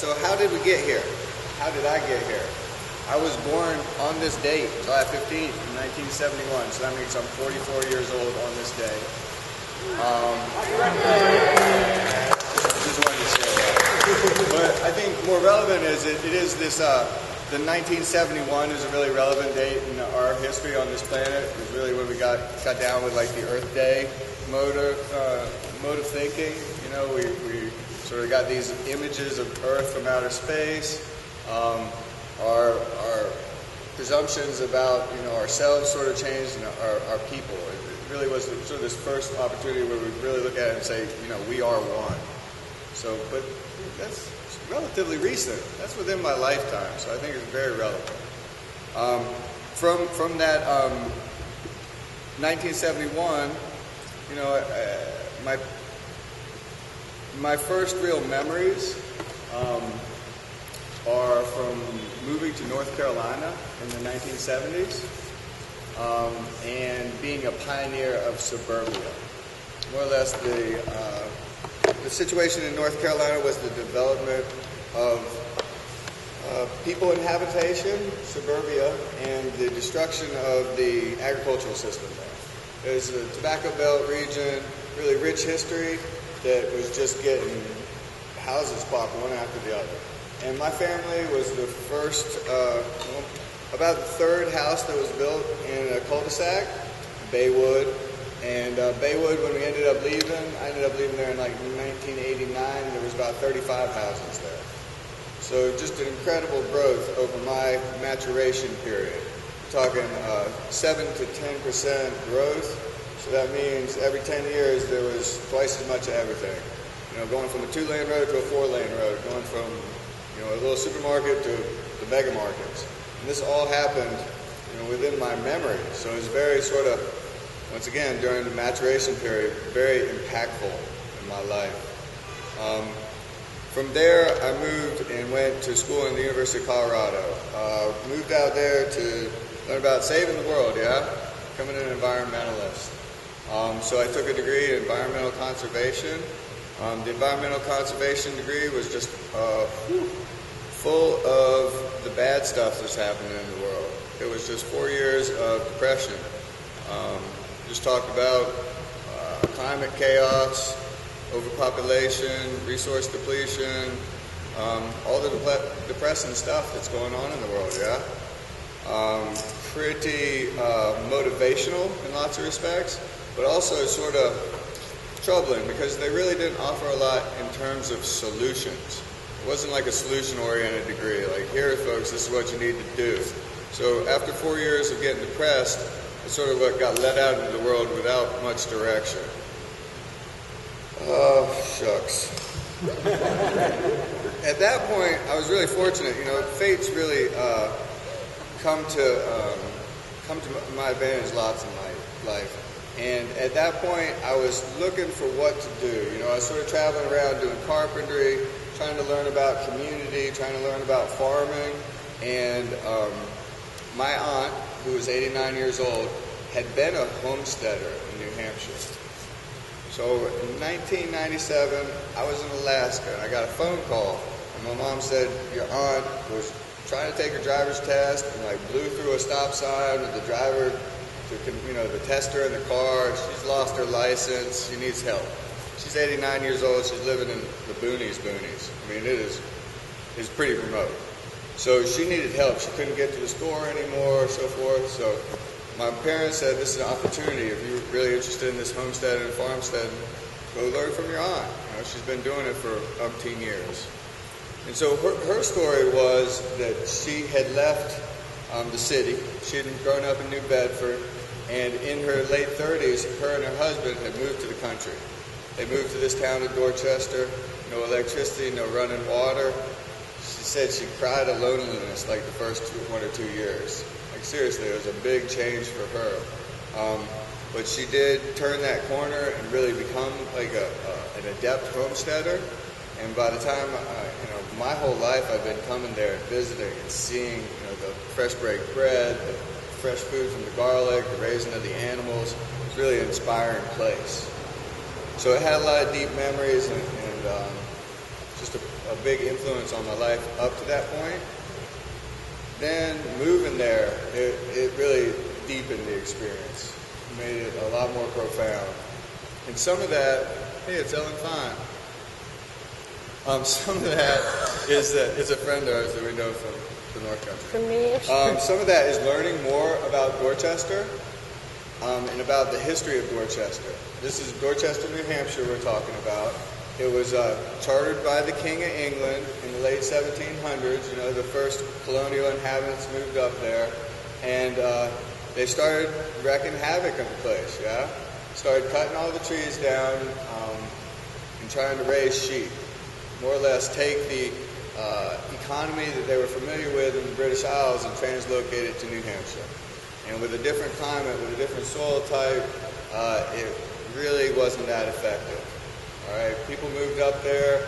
So how did we get here? How did I get here? I was born on this date, July 15th, 1971, so that means I'm 44 years old on this day. Just wanted to say that. But I think more relevant is it is this, the 1971 is a really relevant date in our history on this planet. It was really when we got down with like the Earth Day mode of thinking. You know, we sort of got these images of Earth from outer space. Our presumptions about, you know, ourselves sort of changed, and our people. It really was sort of this first opportunity where we really look at it and say, you know, we are one. So, but that's relatively recent. That's within my lifetime, so I think it's very relevant. From that 1971, you know, my first real memories are from moving to North Carolina in the 1970s and being a pioneer of suburbia. More or less the situation in North Carolina was the development of people in habitation, suburbia, and the destruction of the agricultural system there. There's a tobacco belt region, really rich history that was just getting houses popped one after the other. And my family was the first, about the third house that was built in a cul-de-sac, Baywood. And Baywood, when we ended up leaving, I ended up leaving there in like 1989, and there was about 35 houses there. So just an incredible growth over my maturation period. We're talking 7 to 10% growth. So that means every 10 years there was twice as much of everything. You know, going from a 2-lane road to a 4-lane road, going from, you know, a little supermarket to the mega markets. And this all happened, you know, within my memory. So it was very sort of, once again, during the maturation period, very impactful in my life. From there, I moved and went to school in the University of Colorado. Moved out there to learn about saving the world, becoming an environmentalist. So I took a degree in environmental conservation. The environmental conservation degree was just full of the bad stuff that's happening in the world. It was just 4 years of depression. Just talked about climate chaos, overpopulation, resource depletion, all the depressing stuff that's going on in the world, pretty motivational in lots of respects, but also sort of troubling because they really didn't offer a lot in terms of solutions. It wasn't like a solution-oriented degree, like, here, folks, this is what you need to do. So after 4 years of getting depressed, I sort of got let out into the world without much direction. Oh, shucks. At that point, I was really fortunate. You know, fate's really come to my advantage lots in my life. And at that point, I was looking for what to do. You know, I was sort of traveling around doing carpentry, trying to learn about community, trying to learn about farming. And my aunt, who was 89 years old, had been a homesteader in New Hampshire. So in 1997, I was in Alaska, and I got a phone call, and my mom said, your aunt was trying to take her driver's test and like blew through a stop sign with the driver to test her in the car. She's lost her license. She needs help. She's 89 years old. She's living in the boonies. I mean, it's pretty remote. So she needed help. She couldn't get to the store anymore, so forth. So my parents said, this is an opportunity. If you're really interested in this homestead and farmstead, go learn from your aunt. You know, she's been doing it for umpteen years. And so her story was that she had left the city. She had grown up in New Bedford, and in her late 30s, her and her husband had moved to the country. They moved to this town of Dorchester, no electricity, no running water. She said she cried of loneliness like the first 1 or 2 years. Like seriously, it was a big change for her. But she did turn that corner and really become like an adept homesteader. And by the time, my whole life I've been coming there and visiting and seeing, the fresh baked bread, the fresh food from the garlic, the raising of the animals. It's really an inspiring place. So it had a lot of deep memories and just a a big influence on my life up to that point. Then moving there, it really deepened the experience, made it a lot more profound. And some of that, hey, it's Ellen Fine. Some of that is a friend of ours that we know from the North Country. For me, some of that is learning more about Dorchester and about the history of Dorchester. This is Dorchester, New Hampshire we're talking about. It was chartered by the King of England in the late 1700s. You know, the first colonial inhabitants moved up there, and they started wreaking havoc of the place, yeah? Started cutting all the trees down and trying to raise sheep. More or less take the economy that they were familiar with in the British Isles and translocate it to New Hampshire. And with a different climate, with a different soil type, it really wasn't that effective. All right, people moved up there.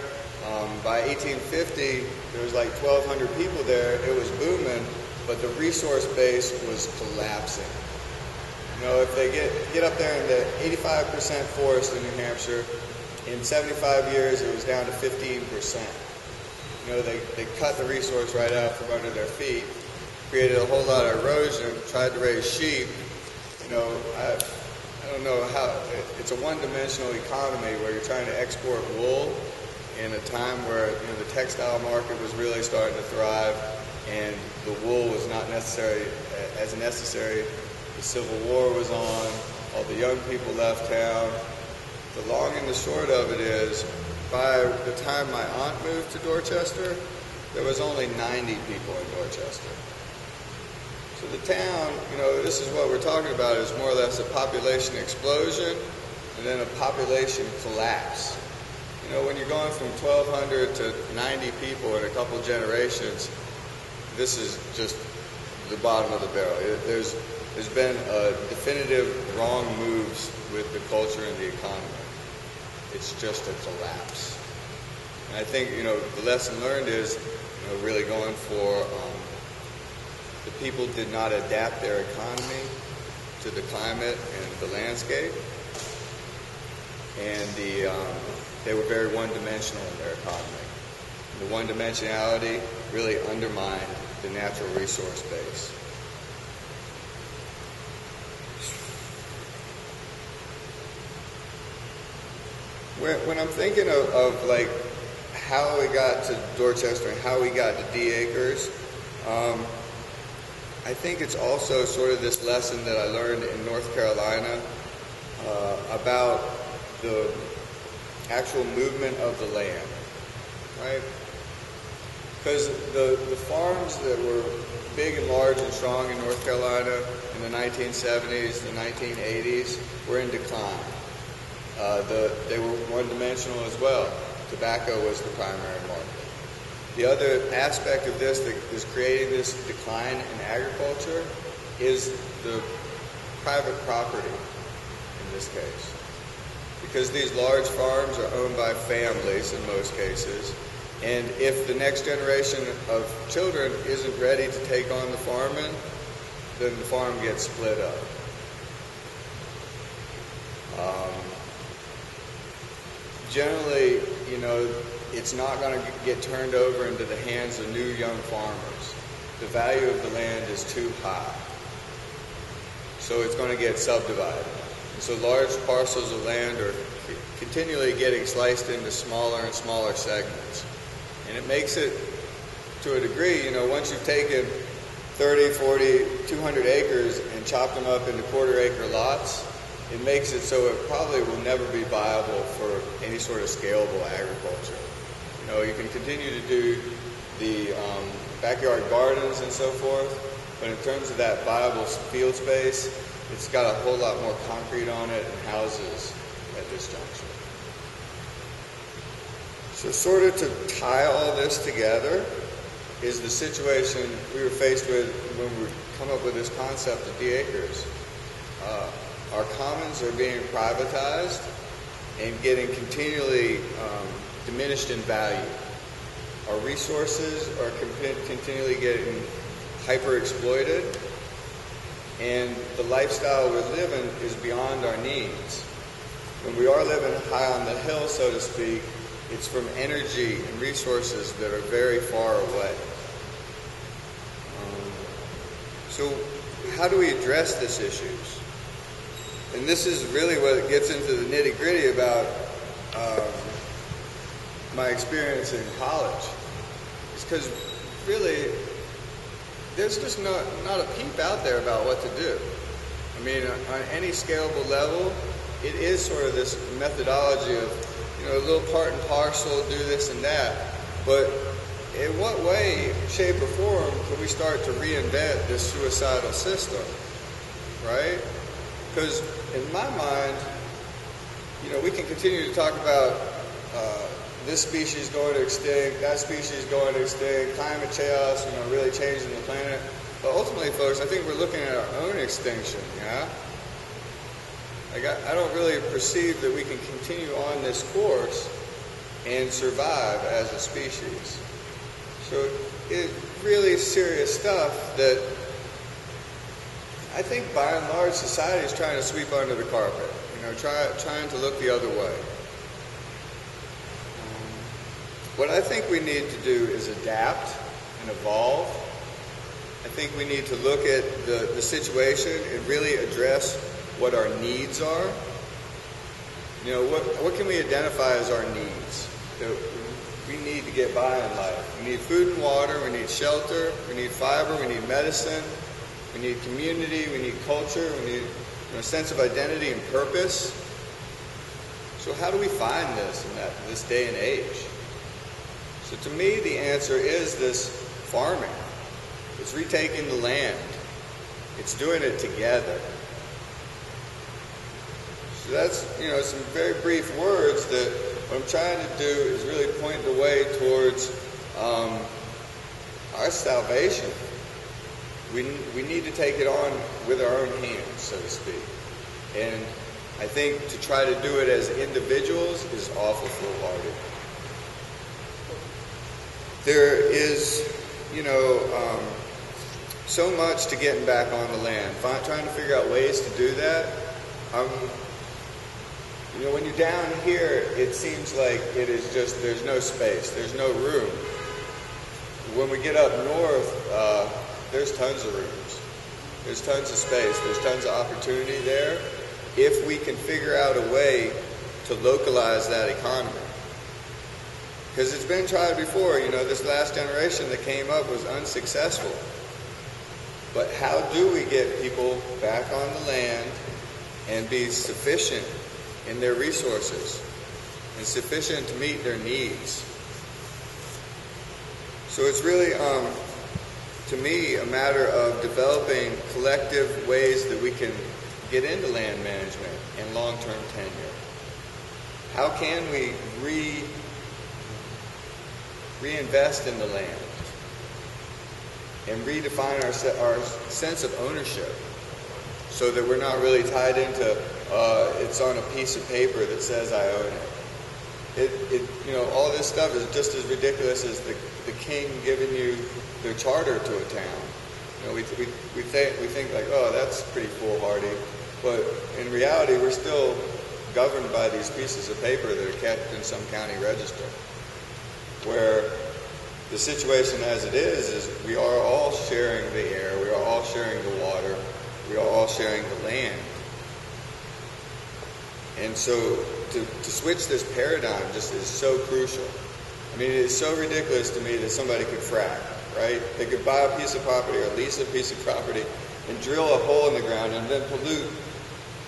By 1850, there was like 1,200 people there. It was booming, but the resource base was collapsing. You know, if they get up there in the 85% forest in New Hampshire, in 75 years it was down to 15%. You know, they cut the resource right out from under their feet, created a whole lot of erosion, tried to raise sheep. You know, I don't know how, it's a one-dimensional economy where you're trying to export wool in a time where, you know, the textile market was really starting to thrive and the wool was not necessary as necessary. The Civil War was on, all the young people left town. The long and the short of it is, by the time my aunt moved to Dorchester, there was only 90 people in Dorchester. So the town, you know, this is what we're talking about, is more or less a population explosion and then a population collapse. You know, when you're going from 1,200 to 90 people in a couple generations, this is just the bottom of the barrel. There's been definitive wrong moves with the culture and the economy. It's just a collapse. And I think, you know, the lesson learned is, you know, really going for the people did not adapt their economy to the climate and the landscape, and they were very one-dimensional in their economy. The one-dimensionality really undermined the natural resource base. When I'm thinking of like how we got to Dorchester and how we got to DAcres, I think it's also sort of this lesson that I learned in North Carolina about the actual movement of the land, right? Because the farms that were big and large and strong in North Carolina in the 1970s, the 1980s, were in decline. They were one-dimensional as well. Tobacco was the primary market. The other aspect of this that is creating this decline in agriculture is the private property in this case. Because these large farms are owned by families in most cases, and if the next generation of children isn't ready to take on the farming, then the farm gets split up. Generally, you know, it's not going to get turned over into the hands of new young farmers. The value of the land is too high. So it's going to get subdivided. And so large parcels of land are continually getting sliced into smaller and smaller segments. And it makes it, to a degree, you know, once you've taken 30, 40, 200 acres and chopped them up into quarter-acre lots, it makes it so it probably will never be viable for any sort of scalable agriculture. You know, you can continue to do the backyard gardens and so forth, but in terms of that viable field space, it's got a whole lot more concrete on it and houses at this juncture. So sort of to tie all this together is the situation we were faced with when we come up with this concept of DAcres. Our commons are being privatized and getting continually diminished in value. Our resources are continually getting hyper-exploited, and the lifestyle we're living is beyond our needs. When we are living high on the hill, so to speak, It's from energy and resources that are very far away. So how do we address these issues? And this is really what gets into the nitty-gritty about my experience in college. It's because really there's just not a peep out there about what to do. I mean, on any scalable level, it is sort of this methodology of, a little part and parcel, do this and that. But in what way, shape, or form can we start to reinvent this suicidal system, right? Because in my mind, we can continue to talk about this species going to extinct, that species going to extinct, climate chaos, really changing the planet. But ultimately, folks, I think we're looking at our own extinction, yeah? I don't really perceive that we can continue on this course and survive as a species. So it's really serious stuff that I think by and large society is trying to sweep under the carpet, trying to look the other way. What I think we need to do is adapt and evolve. I think we need to look at the situation and really address what our needs are. What can we identify as our needs that we need to get by in life? We need food and water, we need shelter, we need fiber, we need medicine, we need community, we need culture, we need a sense of identity and purpose. So how do we find this in this day and age? So to me, the answer is this farming. It's retaking the land. It's doing it together. So that's, some very brief words that what I'm trying to do is really point the way towards our salvation. We need to take it on with our own hands, so to speak. And I think to try to do it as individuals is awful foolhardy. There is, so much to getting back on the land. Trying to figure out ways to do that. When you're down here, it seems like it is just, there's no space, there's no room. When we get up north, there's tons of rooms. There's tons of space, there's tons of opportunity there if we can figure out a way to localize that economy. Because it's been tried before, this last generation that came up was unsuccessful. But how do we get people back on the land and be sufficient in their resources and sufficient to meet their needs? So it's really, to me, a matter of developing collective ways that we can get into land management and long-term tenure. How can we reinvest in the land and redefine our sense of ownership so that we're not really tied into it's on a piece of paper that says I own it. All this stuff is just as ridiculous as the king giving you the charter to a town. We think like, oh, that's pretty foolhardy, but in reality, we're still governed by these pieces of paper that are kept in some county register, where the situation as it is we are all sharing the air, we are all sharing the water, we are all sharing the land. And so to switch this paradigm just is so crucial. I mean, it is so ridiculous to me that somebody could frack, right? They could buy a piece of property or lease a piece of property and drill a hole in the ground and then pollute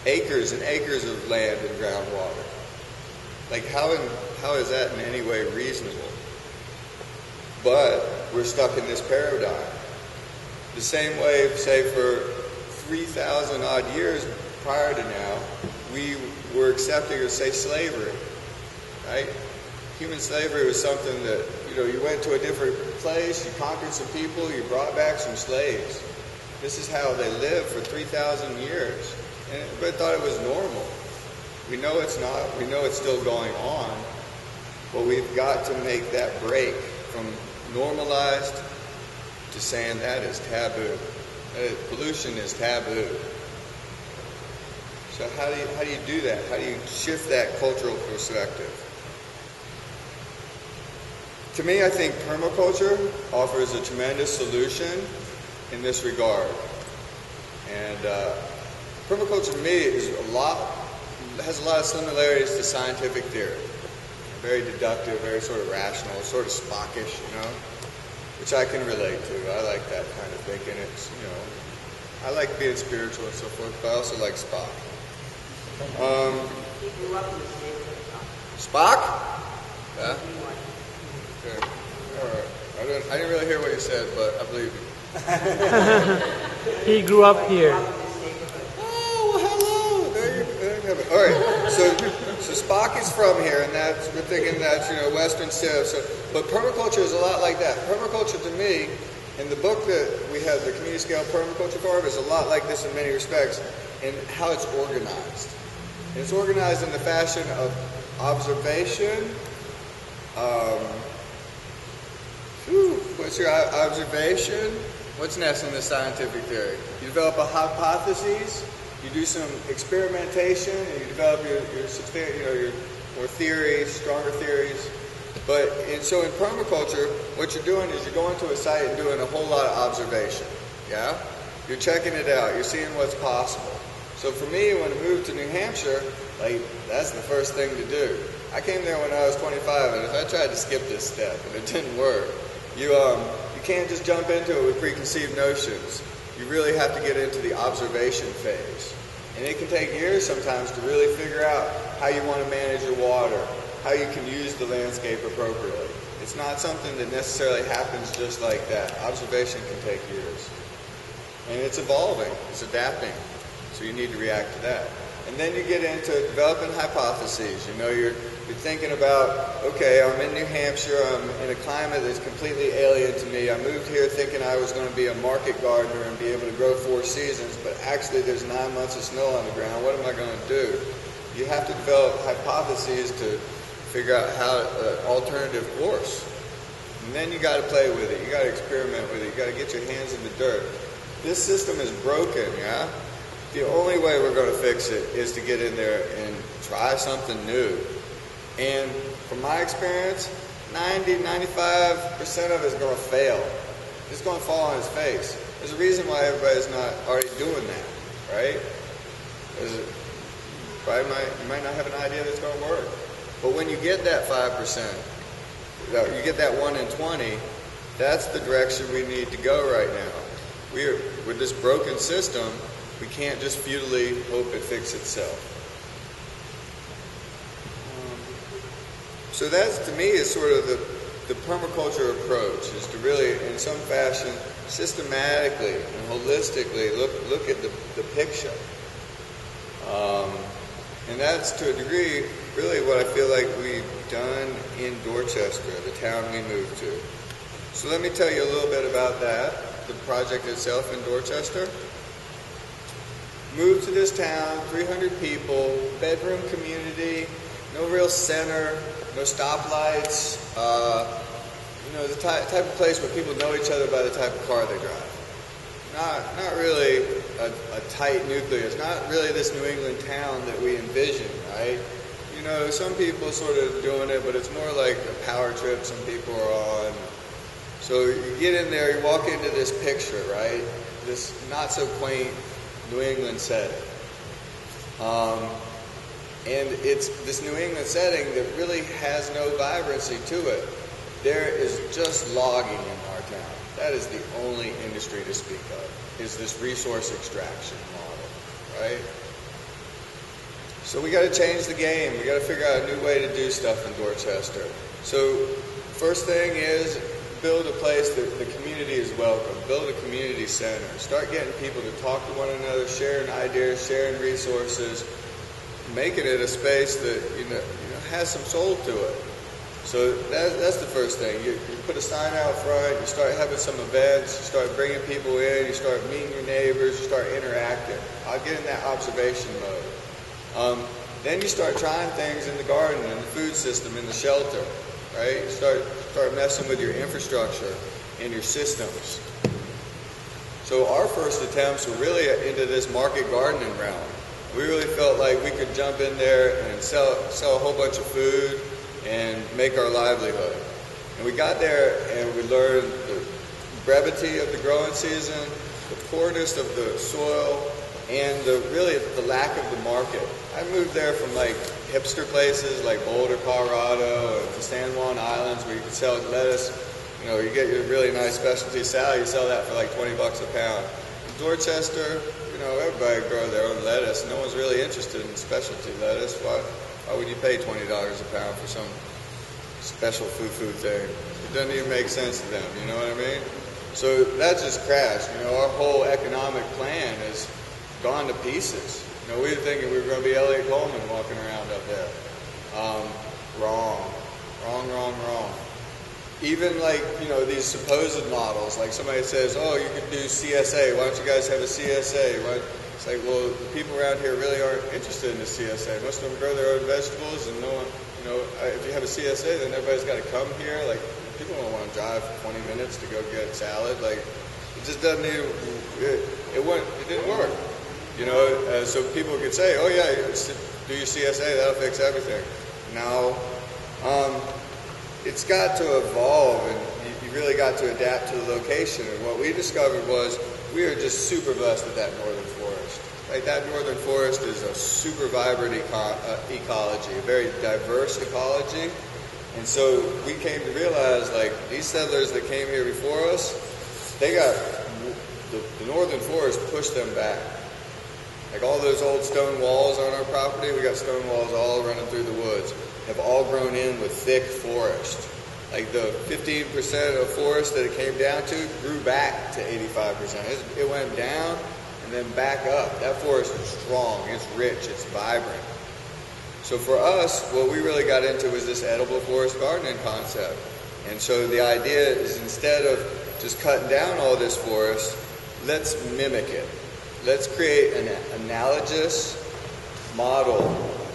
acres and acres of land and groundwater. Like, how is that in any way reasonable? But we're stuck in this paradigm. The same way, say, for 3,000 odd years prior to now, we were accepting of, say, slavery, right? Human slavery was something that, you went to a different place, you conquered some people, you brought back some slaves. This is how they lived for 3,000 years. And everybody thought it was normal. We know it's not. We know it's still going on. But we've got to make that break from normalized to saying that is taboo. Pollution is taboo. So how do you do that? How do you shift that cultural perspective? to me, I think permaculture offers a tremendous solution in this regard. And permaculture to me has a lot of similarities to scientific theory. Very deductive, very sort of rational, sort of Spockish, which I can relate to. I like that kind of thinking. It's, I like being spiritual and so forth, but I also like Spock. Spock? Yeah? Okay. All right. I didn't really hear what you said, but I believe you. He grew up here. Oh, well, hello. There you have it. All right. So Spock is from here, and we're thinking that's Western Civ. But permaculture is a lot like that. Permaculture to me, in the book that we have, the community scale permaculture farm, is a lot like this in many respects, in how it's organized. And it's organized in the fashion of observation. What's your observation? What's next in the scientific theory? You develop a hypothesis, you do some experimentation, and you develop your more theories, stronger theories. So in permaculture, what you're doing is you're going to a site and doing a whole lot of observation. Yeah? You're checking it out. You're seeing what's possible. So for me, when I moved to New Hampshire, that's the first thing to do. I came there when I was 25, and if I tried to skip this step and it didn't work, you can't just jump into it with preconceived notions. You really have to get into the observation phase. And it can take years sometimes to really figure out how you want to manage your water, how you can use the landscape appropriately. It's not something that necessarily happens just like that. Observation can take years. And it's evolving, it's adapting. So you need to react to that. And then you get into developing hypotheses. You're thinking about, okay, I'm in New Hampshire, I'm in a climate that's completely alien to me. I moved here thinking I was going to be a market gardener and be able to grow 4 seasons, but actually there's 9 months of snow on the ground. What am I going to do? You have to develop hypotheses to figure out how alternative course. And then you got to play with it. You got to experiment with it. You got to get your hands in the dirt. This system is broken, yeah? The only way we're going to fix it is to get in there and try something new. And from my experience, 90-95% of it is going to fail. It's going to fall on its face. There's a reason why everybody's not already doing that, right? You might not have an idea that's going to work. But when you get that 5%, you get that 1 in 20, that's the direction we need to go right now. With this broken system, we can't just futilely hope it fixes itself. So that, to me, is sort of the permaculture approach, is to really, in some fashion, systematically and holistically look at the picture. And that's, to a degree, really what I feel like we've done in Dorchester, the town we moved to. So let me tell you a little bit about that, the project itself in Dorchester. Moved to this town, 300 people, bedroom community, no real center, no stoplights, the type of place where people know each other by the type of car they drive. Not really a tight nucleus, not really this New England town that we envision, right? Some people sort of doing it, but it's more like a power trip some people are on. So you get in there, you walk into this picture, right? This not so quaint New England setting. And it's this New England setting that really has no vibrancy to it. There is just logging in our town. That is the only industry to speak of, is this resource extraction model, right? So we got to change the game. We got to figure out a new way to do stuff in Dorchester. So first thing is build a place that the community is welcome. Build a community center. Start getting people to talk to one another, sharing ideas, sharing resources, making it a space that has some soul to it. So that's the first thing. You put a sign out front, you start having some events, you start bringing people in, you start meeting your neighbors, you start interacting. I'll get in that observation mode. Then you start trying things in the garden, in the food system, in the shelter, right? You start messing with your infrastructure and your systems. So our first attempts were really into this market gardening realm. We really felt like we could jump in there and sell a whole bunch of food and make our livelihood. And we got there and we learned the brevity of the growing season, the poorness of the soil, and really the lack of the market. I moved there from like hipster places like Boulder, Colorado, and the San Juan Islands where you can sell lettuce. You know, you get your really nice specialty salad, you sell that for like 20 bucks a pound. In Dorchester, you know, everybody grows their own lettuce. No one's really interested in specialty lettuce. Why would you pay $20 a pound for some special food thing? It doesn't even make sense to them, you know what I mean? So that just crashed. You know, our whole economic plan has gone to pieces. You know, we were thinking we were going to be Elliot Coleman walking around up there. Wrong. Even like, you know, these supposed models, like somebody says, oh, you could do CSA. Why don't you guys have a CSA? It's like, well, the people around here really aren't interested in the CSA. Most of them grow their own vegetables, and no one, you know, if you have a CSA, then everybody's got to come here. Like, people don't want to drive 20 minutes to go get salad. Like, it just doesn't even, it didn't work. You know, so people could say, oh yeah, do your CSA, that'll fix everything. Now, it's got to evolve, and you really got to adapt to the location. And what we discovered was we are just super blessed with that northern forest. Like, that northern forest is a super vibrant ecology, a very diverse ecology. And so we came to realize, like, these settlers that came here before us, they got, the northern forest pushed them back. Like all those old stone walls on our property, we got stone walls all running through the woods, have all grown in with thick forest. Like the 15% of forest that it came down to grew back to 85%. It went down and then back up. That forest is strong, it's rich, it's vibrant. So for us, what we really got into was this edible forest gardening concept. And so the idea is, instead of just cutting down all this forest, let's mimic it. Let's create an analogous model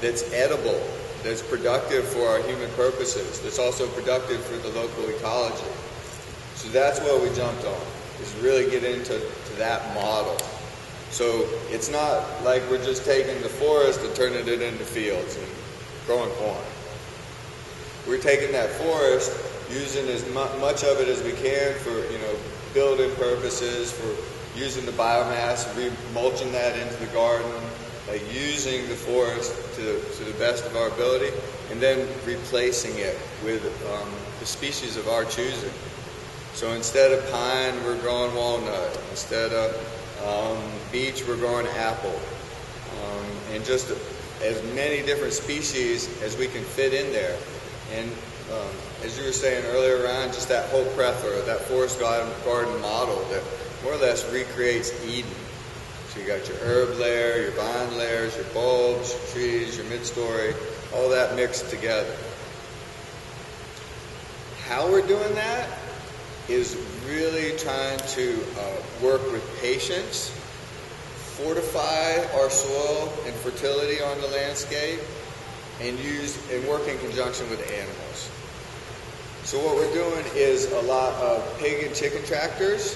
that's edible, that's productive for our human purposes, that's also productive for the local ecology. So that's what we jumped on, is really get into that model. So it's not like we're just taking the forest and turning it into fields and growing corn. We're taking that forest, using as much of it as we can for, you know, building purposes, for using the biomass, mulching that into the garden, like using the forest to the best of our ability, and then replacing it with the species of our choosing. So instead of pine, we're growing walnut. Instead of beech, we're growing apple. And just as many different species as we can fit in there. And as you were saying earlier, Ryan, just that whole plethora, that forest garden model that more or less recreates Eden. So you got your herb layer, your vine layers, your bulbs, your trees, your mid-story, all that mixed together. How we're doing that is really trying to work with patience, fortify our soil and fertility on the landscape, and work in conjunction with animals. So what we're doing is a lot of pig and chicken tractors.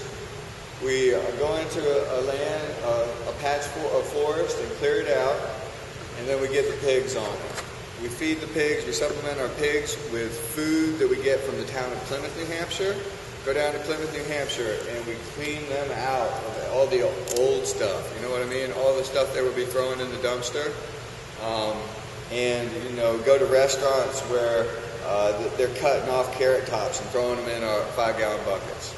We go into a patch of forest and clear it out, and then we get the pigs on it. We feed the pigs, we supplement our pigs with food that we get from the town of Plymouth, New Hampshire. Go down to Plymouth, New Hampshire, and we clean them out of all the old stuff, you know what I mean? All the stuff they would be throwing in the dumpster. And, you know, go to restaurants where they're cutting off carrot tops and throwing them in our 5-gallon buckets.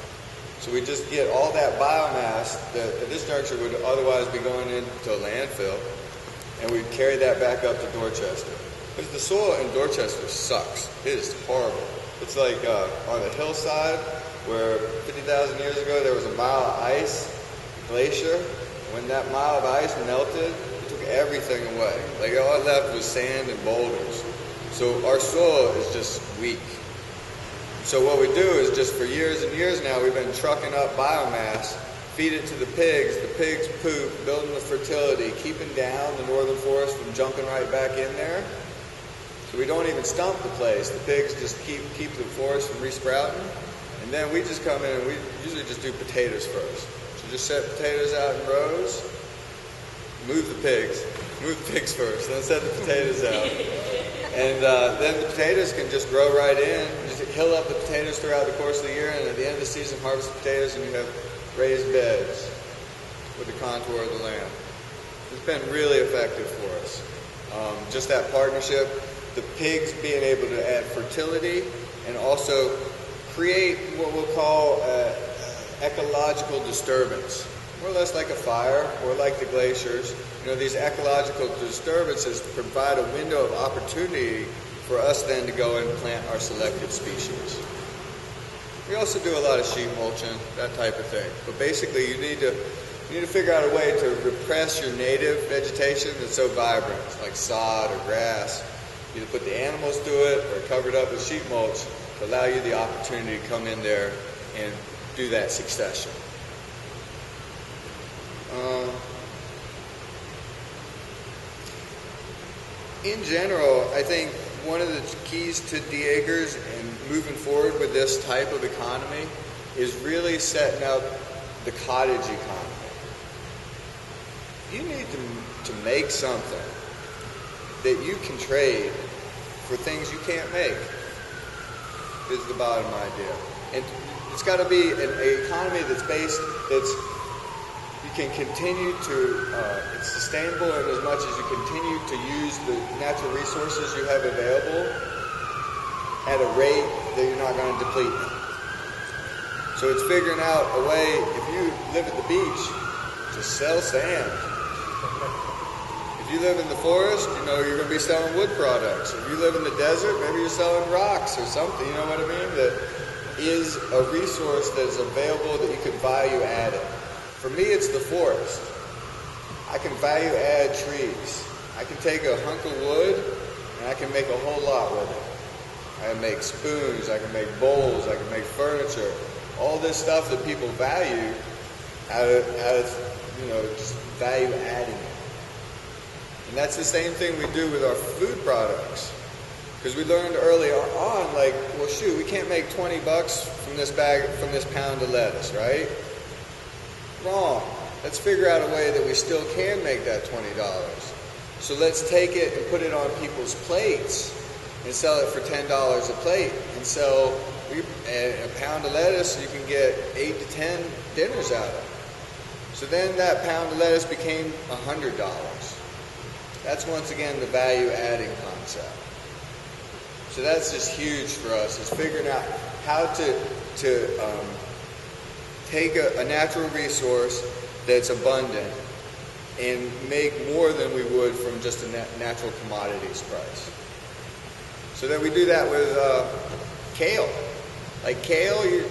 So we just get all that biomass that at this juncture would otherwise be going into a landfill, and we carry that back up to Dorchester. Because the soil in Dorchester sucks. It is horrible. It's like on a hillside where 50,000 years ago there was a mile of ice, glacier. When that mile of ice melted, it took everything away. Like all it left was sand and boulders. So our soil is just weak. So what we do is, just for years and years now, we've been trucking up biomass, feed it to the pigs poop, building the fertility, keeping down the northern forest from jumping right back in there. So we don't even stump the place. The pigs just keep the forest from resprouting. And then we just come in and we usually just do potatoes first. So just set potatoes out in rows, move the pigs, Move the pigs first, then set the potatoes out. And then the potatoes can just grow right in. Just hill up the potatoes throughout the course of the year, and at the end of the season, harvest the potatoes, and you have raised beds with the contour of the land. It's been really effective for us. Just that partnership, the pigs being able to add fertility and also create what we'll call ecological disturbance. More or less like a fire or like the glaciers. You know, these ecological disturbances provide a window of opportunity for us then to go and plant our selected species. We also do a lot of sheet mulching, that type of thing. But basically you need to figure out a way to repress your native vegetation that's so vibrant, like sod or grass. Either put the animals to it or cover it up with sheet mulch to allow you the opportunity to come in there and do that succession. In general, I think one of the keys to DAcres and moving forward with this type of economy is really setting up the cottage economy. You need to make something that you can trade for things you can't make, is the bottom idea. And it's got to be an economy that's you can continue to, it's sustainable in as much as you continue to use the natural resources you have available at a rate that you're not going to deplete them. So it's figuring out a way, if you live at the beach, to sell sand. If you live in the forest, you know you're going to be selling wood products. If you live in the desert, maybe you're selling rocks or something, you know what I mean? That is a resource that is available that you can value add it. For me, it's the forest. I can value add trees. I can take a hunk of wood and I can make a whole lot with it. I can make spoons, I can make bowls, I can make furniture. All this stuff that people value out of just value adding it. And that's the same thing we do with our food products. Because we learned early on, like, well, shoot, we can't make $20 from this pound of lettuce, right? Wrong. Let's figure out a way that we still can make that $20. So let's take it and put it on people's plates and sell it for $10 a plate. And sell a pound of lettuce, you can get 8 to 10 dinners out of it. So then that pound of lettuce became $100. That's once again the value adding concept. So that's just huge for us, is figuring out how to take a natural resource that's abundant and make more than we would from just a natural commodities price. So then we do that with kale. Like kale, you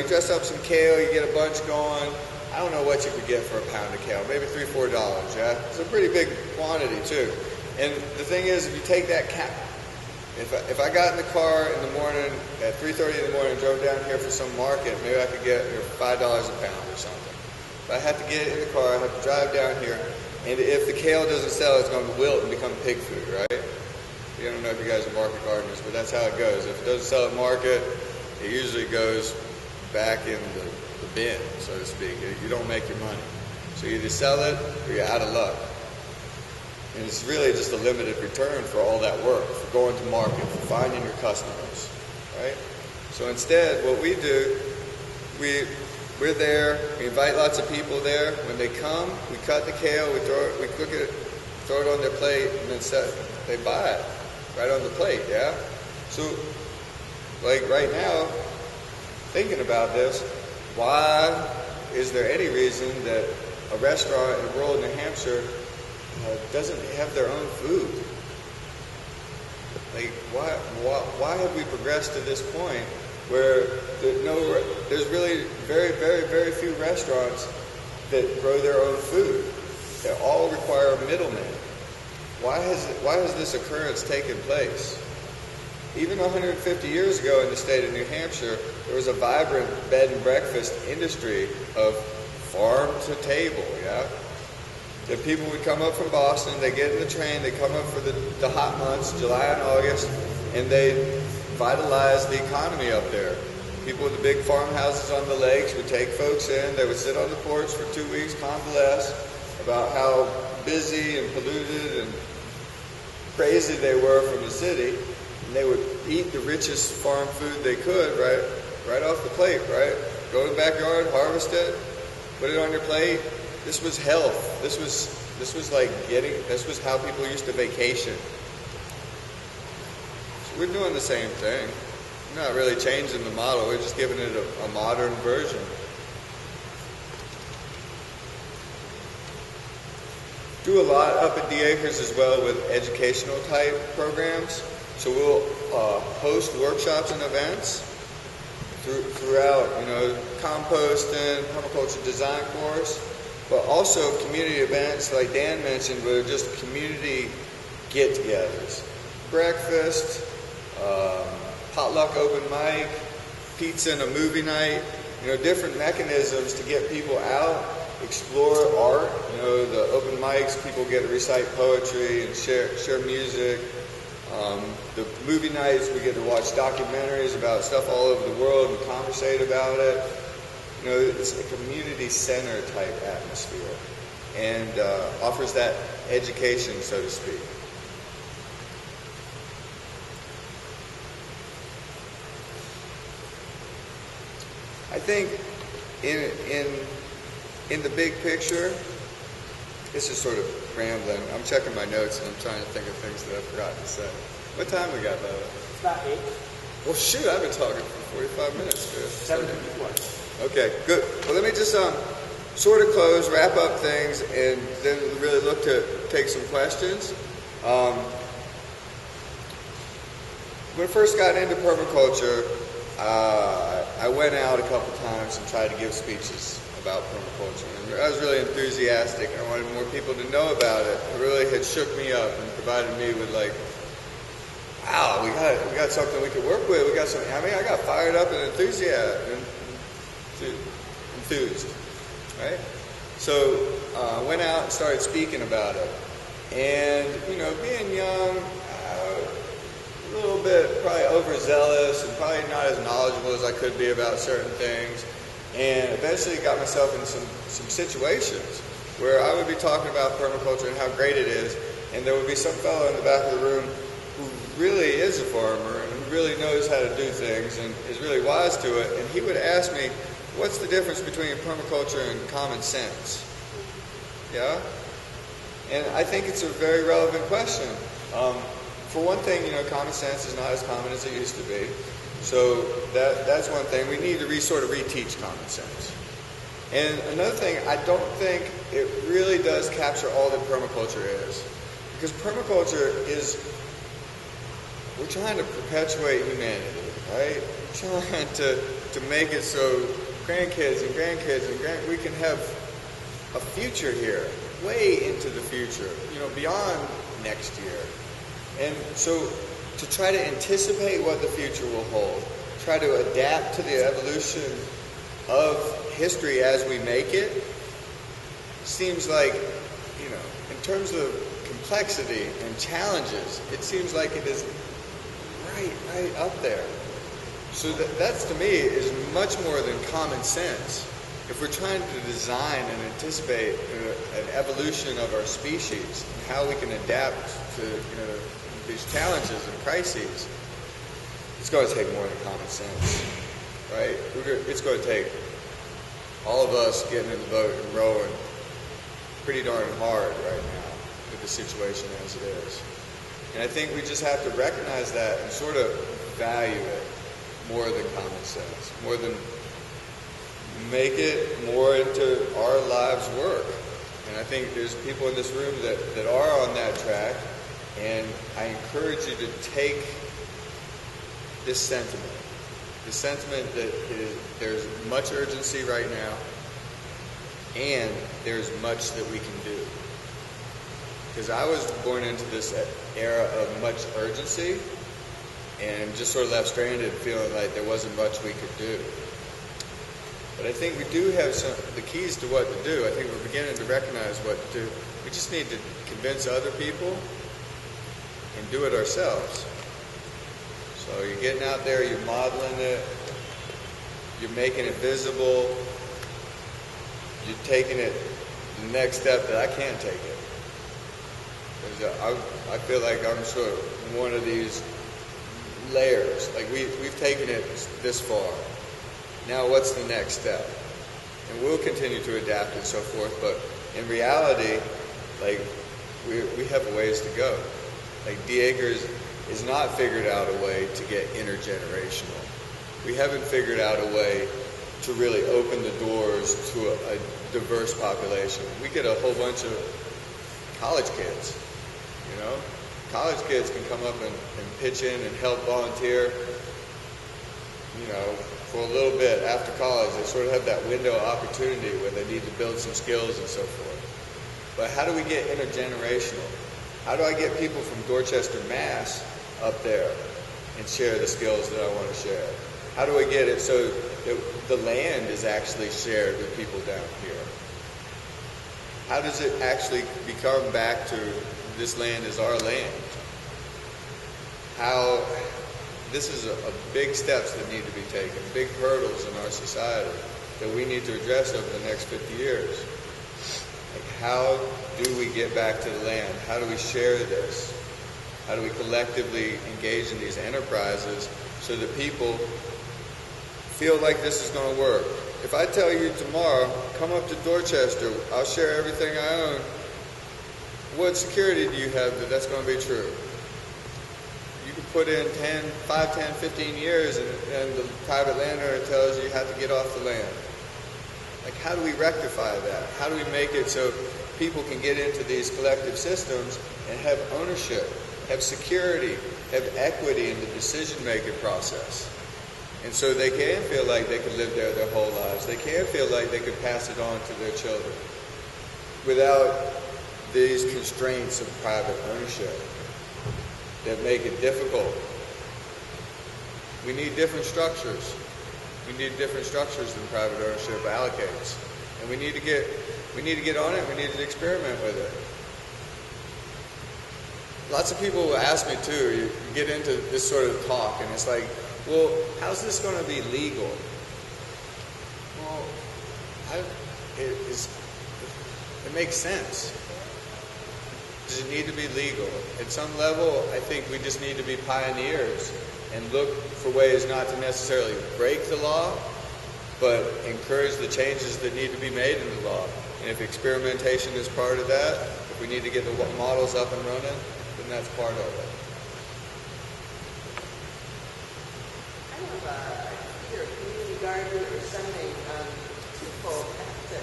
dress up some kale, you get a bunch going. I don't know what you could get for a pound of kale, maybe $3 or $4, yeah? It's a pretty big quantity too. And the thing is, if you take that if I got in the car in the morning at 3:30 in the morning and drove down here for some market, maybe I could get $5 a pound or something. But I have to get in the car, I have to drive down here, and if the kale doesn't sell, it's going to wilt and become pig food, right? I don't know if you guys are market gardeners, but that's how it goes. If it doesn't sell at market, it usually goes back in the bin, so to speak. You don't make your money. So you either sell it or you're out of luck. And it's really just a limited return for all that work, for going to market, for finding your customers, right? So instead, what we do, we're there, we invite lots of people there. When they come, we cut the kale, we cook it, throw it on their plate, and then they buy it right on the plate, yeah? So, like right now, thinking about this, why is there any reason that a restaurant in rural New Hampshire doesn't have their own food? Like, why have we progressed to this point where there's really very, very, very few restaurants that grow their own food? They all require a middleman. Why has this occurrence taken place? Even 150 years ago in the state of New Hampshire, there was a vibrant bed and breakfast industry of farm to table, yeah? The people would come up from Boston, they get in the train, they come up for the hot months, July and August, and they vitalize the economy up there. People with the big farmhouses on the lakes would take folks in, they would sit on the porch for 2 weeks, convalesce, about how busy and polluted and crazy they were from the city, and they would eat the richest farm food they could right off the plate, right? Go to the backyard, harvest it, put it on your plate. This was health. This was how people used to vacation. So we're doing the same thing. We're not really changing the model. We're just giving it a modern version. Do a lot up at DAcres as well with educational type programs. So we'll host workshops and events throughout, composting, permaculture design course, but also community events like Dan mentioned, where are just community get-togethers, breakfast, potluck open mic, pizza and a movie night, different mechanisms to get people out, explore art. The open mics, people get to recite poetry and share music. The movie nights, we get to watch documentaries about stuff all over the world and conversate about it. It's a community center type atmosphere, and offers that education, so to speak. I think in the big picture, this is sort of rambling. I'm checking my notes and I'm trying to think of things that I forgot to say. What time we got, by the way? It's about 8. Well, shoot, I've been talking for 45 minutes, dude. 7:54. Okay, good. Well, let me just sort of close, wrap up things, and then really look to take some questions. When I first got into permaculture, I went out a couple times and tried to give speeches about permaculture. And I was really enthusiastic, and I wanted more people to know about it. It really had shook me up and provided me with wow, we got something we could work with. We got something. I got fired up and enthused, right? So I went out and started speaking about it. And being young, a little bit probably overzealous and probably not as knowledgeable as I could be about certain things. And eventually got myself in some situations where I would be talking about permaculture and how great it is, and there would be some fellow in the back of the room who really is a farmer and who really knows how to do things and is really wise to it, and he would ask me, what's the difference between permaculture and common sense? Yeah? And I think it's a very relevant question. For one thing, common sense is not as common as it used to be. So that's one thing. We need to sort of reteach common sense. And another thing, I don't think it really does capture all that permaculture is. Because permaculture is, we're trying to perpetuate humanity, right? We're trying to make it so grandkids and we can have a future here, way into the future, beyond next year. And so to try to anticipate what the future will hold, try to adapt to the evolution of history as we make it, seems like, in terms of complexity and challenges, it seems like it is right up there. So that's to me is much more than common sense. If we're trying to design and anticipate an evolution of our species, and how we can adapt to these challenges and crises, it's going to take more than common sense, right? It's going to take all of us getting in the boat and rowing pretty darn hard right now with the situation as it is. And I think we just have to recognize that and sort of value it more than common sense, more than make it more into our lives' work. And I think there's people in this room that are on that track. And I encourage you to take this sentiment that there's much urgency right now, and there's much that we can do. Because I was born into this era of much urgency, and just sort of left stranded feeling like there wasn't much we could do. But I think we do have the keys to what to do. I think we're beginning to recognize what to do. We just need to convince other people and do it ourselves. So you're getting out there, you're modeling it, you're making it visible, you're taking it the next step that I can take it. I feel like I'm sort of one of these layers. Like we've taken it this far. Now what's the next step? And we'll continue to adapt and so forth, but in reality, like we have a ways to go. Like DAcres is not figured out a way to get intergenerational. We haven't figured out a way to really open the doors to a diverse population. We get a whole bunch of college kids, you know? College kids can come up and pitch in and help volunteer, you know, for a little bit after college. They sort of have that window of opportunity where they need to build some skills and so forth. But how do we get intergenerational? How do I get people from Dorchester, Mass up there and share the skills that I want to share? How do I get it so that the land is actually shared with people down here? How does it actually become back to this land is our land? How, this is a big steps that need to be taken, big hurdles in our society that we need to address over the next 50 years. Like, how do we get back to the land? How do we share this? How do we collectively engage in these enterprises so that people feel like this is going to work? If I tell you tomorrow, come up to Dorchester, I'll share everything I own, what security do you have that that's going to be true? You can put in 5, 10, 15 years and the private landowner tells you have to get off the land. Like, how do we rectify that? How do we make it so people can get into these collective systems and have ownership, have security, have equity in the decision-making process? And so they can feel like they could live there their whole lives. They can feel like they could pass it on to their children without these constraints of private ownership that make it difficult. We need different structures. We need different structures than private ownership allocates. And we need to get on it. We need to experiment with it. Lots of people will ask me too, you get into this sort of talk and it's like, well, how's this going to be legal? Well, it makes sense. Does it need to be legal? At some level, I think we just need to be pioneers and look for ways not to necessarily break the law, but encourage the changes that need to be made in the law. And if experimentation is part of that, if we need to get the models up and running, then that's part of it. I have either a community garden or something twofold to,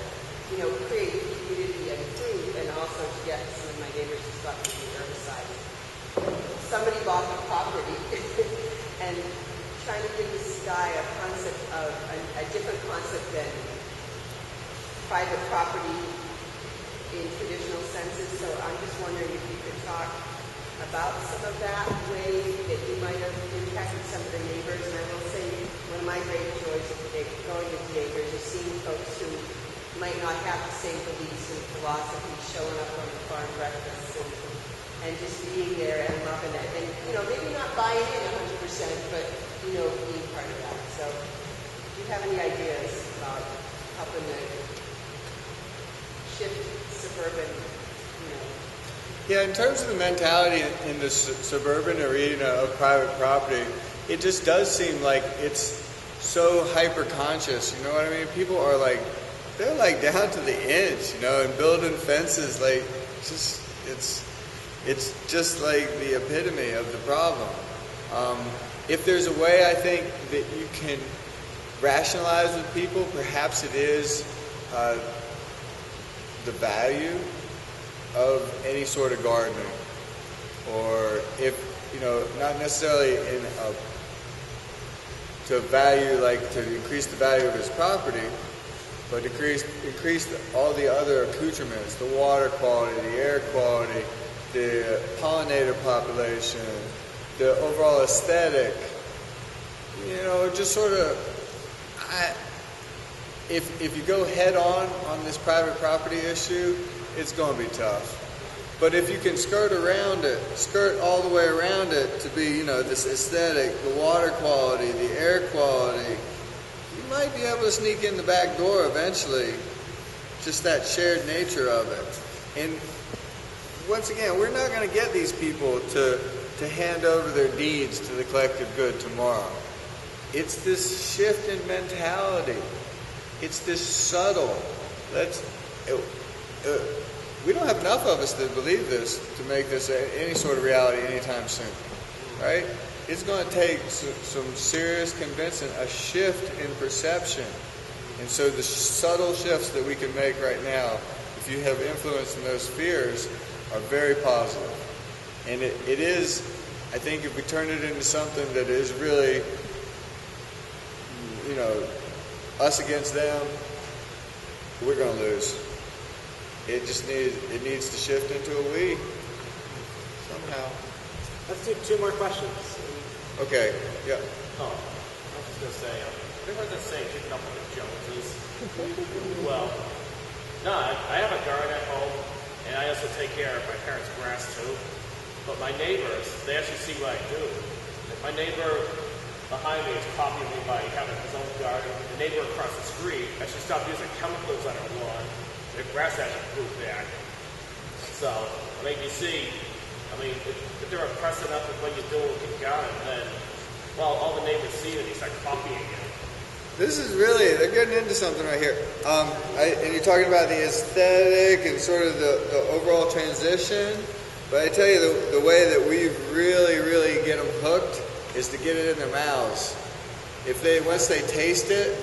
create community and food, and also to get some of my neighbors to stop using herbicides. Somebody bought the property and trying to give this guy a concept of a different concept than private property in traditional senses. So I'm just wondering if you could talk about some of that way that you might have impacted some of the neighbors. And I will say, one of my great joys of going to DAcres is seeing folks who might not have the same beliefs and philosophies showing up on the farm breakfasts and just being there and loving it. And, maybe not buying in 100%, but, being part of that. So do you have any ideas about helping to shift suburban, Yeah, in terms of the mentality in the suburban arena of private property, it just does seem like it's so hyper-conscious, you know what I mean? People are they're down to the inch, and building fences, it's just like the epitome of the problem. If there's a way, I think, that you can rationalize with people, perhaps it is the value of any sort of gardening, or if not necessarily to increase the value of his property, but increase all the other accoutrements, the water quality, the air quality, the pollinator population, the overall aesthetic. Just sort of, if you go head on this private property issue, it's going to be tough. But if you can skirt all the way around it to be, this aesthetic, the water quality, the air quality, you might be able to sneak in the back door eventually just that shared nature of it. And once again, we're not going to get these people to hand over their deeds to the collective good tomorrow. It's this shift in mentality. It's this subtle. We don't have enough of us that believe this to make this any sort of reality anytime soon, right? It's going to take some serious convincing, a shift in perception. And so the subtle shifts that we can make right now, if you have influence in those spheres, are very positive. And it is, I think if we turn it into something that is really, us against them, we're going to lose. It needs to shift into a we somehow. Let's do two more questions. Okay, yeah. Oh, I was just going to say, I heard that saying, keeping up with the Joneses. Well, no, I have a garden at home, and I also take care of my parents' grass too. But my neighbors, they actually see what I do. If my neighbor behind me is copying me by having his own garden, the neighbor across the street actually stopped using chemicals on her lawn. The grass actually grew back. So, you see, if they're impressing up with what you do with your garden, then, well, all the neighbors see it, they start copying it. This is really, they're getting into something right here. And you're talking about the aesthetic and sort of the overall transition. But I tell you, the way that we really, really get them hooked is to get it in their mouths. Once they taste it,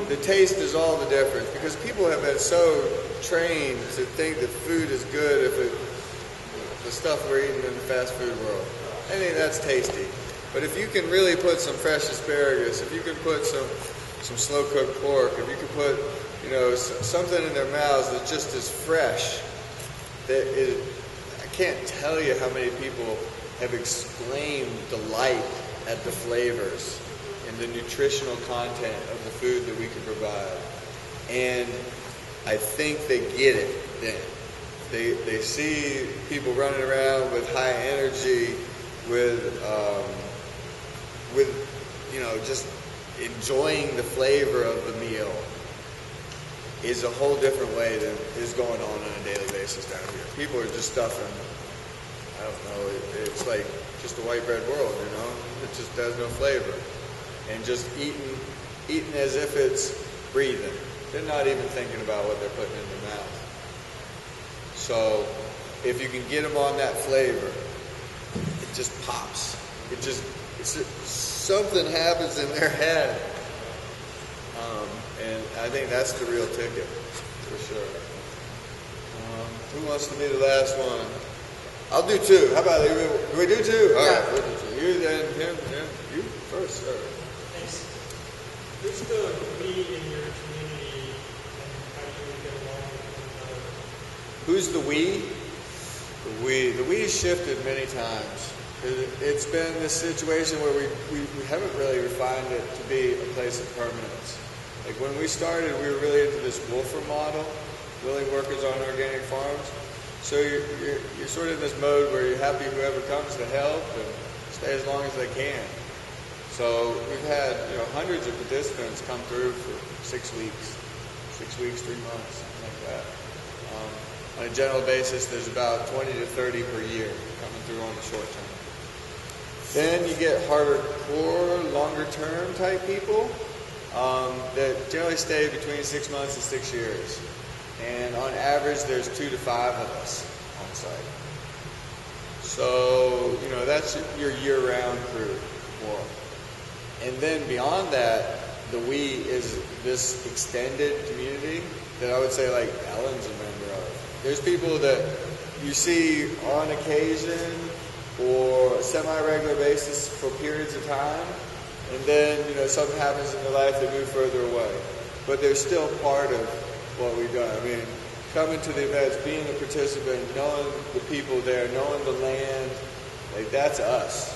the taste is all the difference. Because people have been so trained to think that food is good if the stuff we're eating in the fast food world. I think that's tasty. But if you can really put some fresh asparagus, if you can put some slow-cooked pork, if you can put, something in their mouths that just is fresh, I can't tell you how many people have exclaimed delight at the flavors and the nutritional content of the food that we can provide. And I think they get it then. They see people running around with high energy, with just enjoying the flavor of the meal is a whole different way than is going on a daily basis down here. People are just stuffing, I don't know, it's like just a white bread world, it just has no flavor. And just eating as if it's breathing. They're not even thinking about what they're putting in their mouth. So if you can get them on that flavor, it just pops. Something happens in their head. And I think that's the real ticket, for sure. Who wants to be the last one? I'll do two. How about you? Do we do two? All right, we'll do two. You, then him, you first, sir. Thanks. Who's the we in your community, and how do you get along with one another? Who's the we? The we shifted many times. It's been this situation where we haven't really refined it to be a place of permanence. Like when we started, we were really into this wolfer model, willing workers on organic farms. So you're sort of in this mode where you're happy whoever comes to help and stay as long as they can. So we've had hundreds of participants come through for 6 weeks, 3 months, something like that. On a general basis, there's about 20 to 30 per year coming through on the short term. Then you get harder core, longer term type people that generally stay between 6 months and 6 years. And on average, there's 2 to 5 of us on site. So, that's your year-round crew more. And then beyond that, the we is this extended community that I would say like Ellen's a member of. There's people that you see on occasion or a semi-regular basis for periods of time, and then something happens in their life, they move further away. But they're still part of what we've done. Coming to the events, being a participant, knowing the people there, knowing the land, like that's us.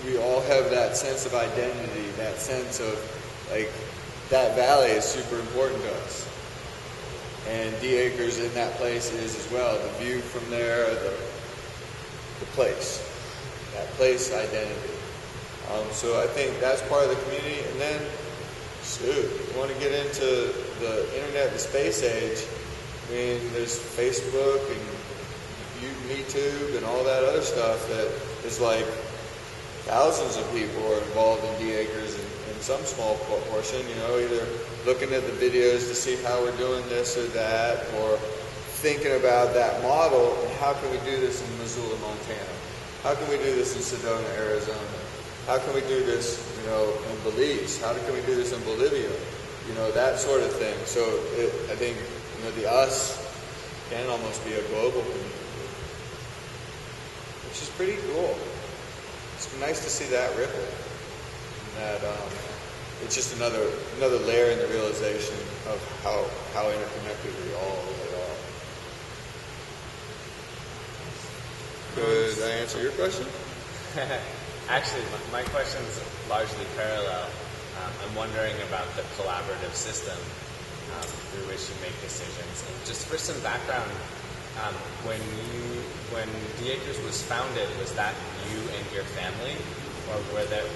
We all have that sense of identity, that sense of that valley is super important to us. And DAcres in that place is as well. The view from there, the place, that place identity. So I think that's part of the community. And then Shoot, you want to get into the internet and space age, I mean, there's Facebook and YouTube and all that other stuff that is like thousands of people are involved in DAcres in some small portion, you know, either looking at the videos to see how we're doing this or that, or thinking about that model and how can we do this in Missoula, Montana? How can we do this in Sedona, Arizona? How can we do this, you know, in Belize? How can we do this in Bolivia? You know, that sort of thing. So I think, you know, the us can almost be a global community, which is pretty cool. It's nice to see that ripple. And that it's just another layer in the realization of how interconnected we all really are. Could I answer your question? Actually, my question is largely parallel. I'm wondering about the collaborative system through which you make decisions. And just for some background, when DAcres was founded, was that you and your family, or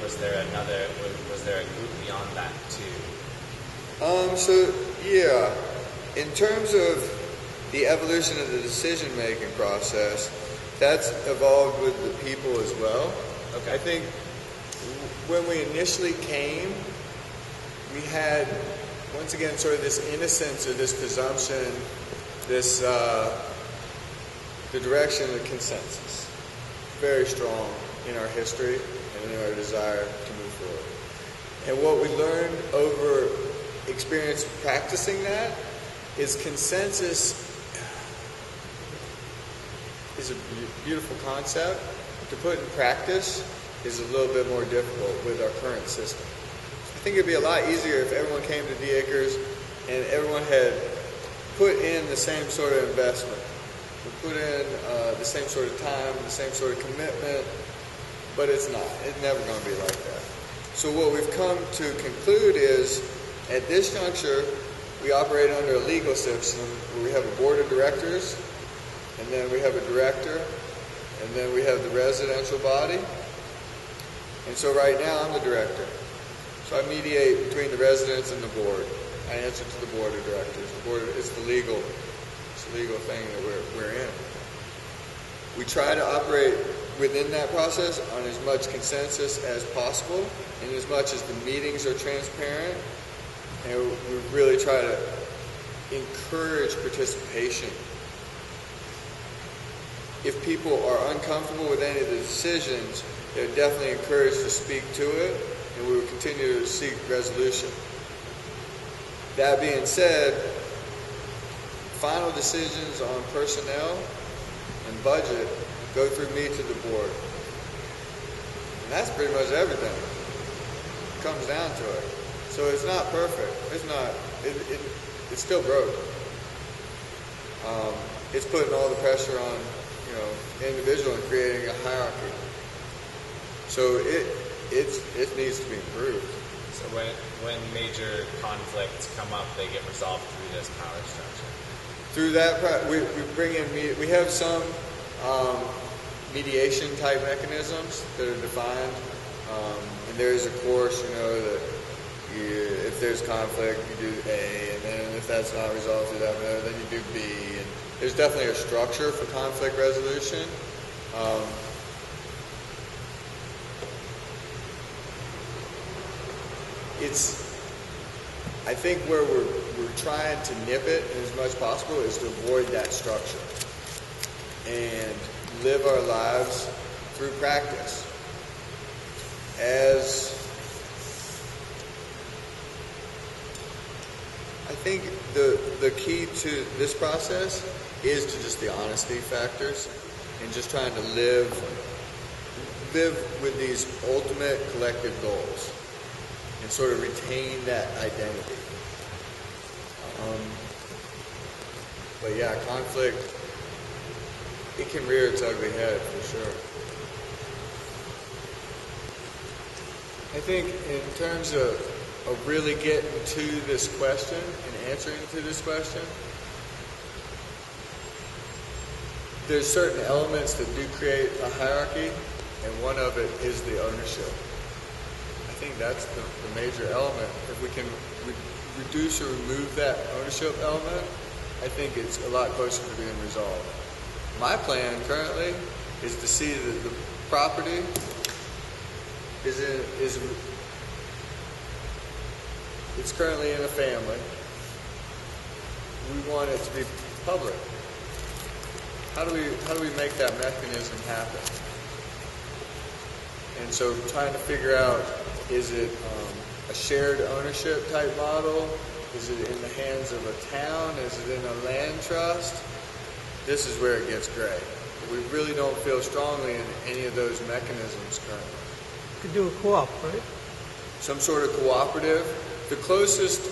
was there a group beyond that too? So yeah, in terms of the evolution of the decision-making process, that's evolved with the people as well. Okay. I think when we initially came, we had, once again, sort of this innocence or this presumption, this the direction of consensus, very strong in our history and in our desire to move forward. And what we learned over experience practicing that is consensus is a beautiful concept. To put in practice is a little bit more difficult with our current system. I think it'd be a lot easier if everyone came to DAcres and everyone had put in the same sort of investment, put in the same sort of time, the same sort of commitment, but it's not. It's never going to be like that. So what we've come to conclude is, at this juncture, we operate under a legal system where we have a board of directors, and then we have a director, and then we have the residential body. And so right now I'm the director. So I mediate between the residents and the board. I answer to the board of directors. The board is the legal thing that we're in. We try to operate within that process on as much consensus as possible, and as much as the meetings are transparent, and we really try to encourage participation. If people are uncomfortable with any of the decisions, they're definitely encouraged to speak to it, and we will continue to seek resolution. That being said, final decisions on personnel and budget go through me to the board. And that's pretty much everything. It comes down to it. So it's not perfect. It's not. It's still broke. It's putting all the pressure on, you know, the individual and creating a hierarchy. So it needs to be improved. So when major conflicts come up, they get resolved through this power structure. Through that, we bring in, we have some mediation type mechanisms that are defined, and there is a course, you know, that if there's conflict, you do A, and then if that's not resolved through that method, then you do B. And there's definitely a structure for conflict resolution. I think where we're trying to nip it as much as possible is to avoid that structure and live our lives through practice. As I think the key to this process is to just the honesty factors and just trying to live with these ultimate collective goals and sort of retain that identity. But yeah, conflict, it can rear its ugly head for sure. I think in terms of really getting to this question and answering to this question, there's certain elements that do create a hierarchy, and one of it is the ownership. I think that's the major element. If we can reduce or remove that ownership element, I think it's a lot closer to being resolved. My plan currently is to see that the property it's currently in a family. We want it to be public. How do we make that mechanism happen? And so trying to figure out, is it a shared ownership type model? Is it in the hands of a town? Is it in a land trust? This is where it gets gray. We really don't feel strongly in any of those mechanisms currently. You could do a co-op, right? Some sort of cooperative. The closest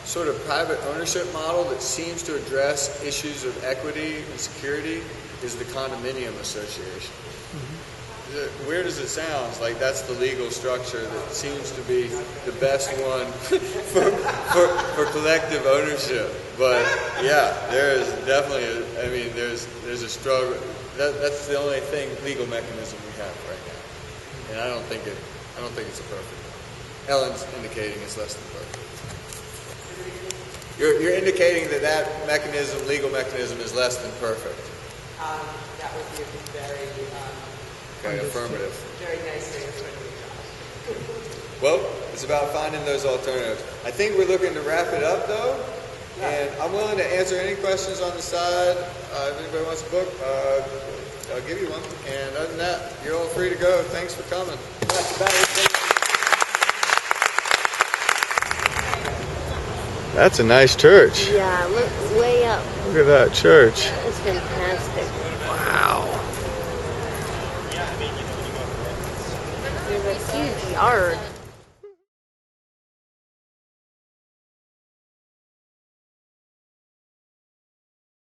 sort of private ownership model that seems to address issues of equity and security is the condominium association. Weird as it sounds, like that's the legal structure that seems to be the best one for collective ownership. But yeah, there is definitely there's a struggle. That's the only legal mechanism we have right now, and I don't think it's a perfect one. Ellen's indicating it's less than perfect. You're indicating that legal mechanism is less than perfect. That would be a very Okay, affirmative. very nice way of putting it. Well, it's about finding those alternatives. I think we're looking to wrap it up, though. And I'm willing to answer any questions on the side. If anybody wants a book, I'll give you one. And other than that, you're all free to go. Thanks for coming. That's about it. That's a nice church. Yeah, look way up. Look at that church. It's fantastic. Wow. There's a huge yard.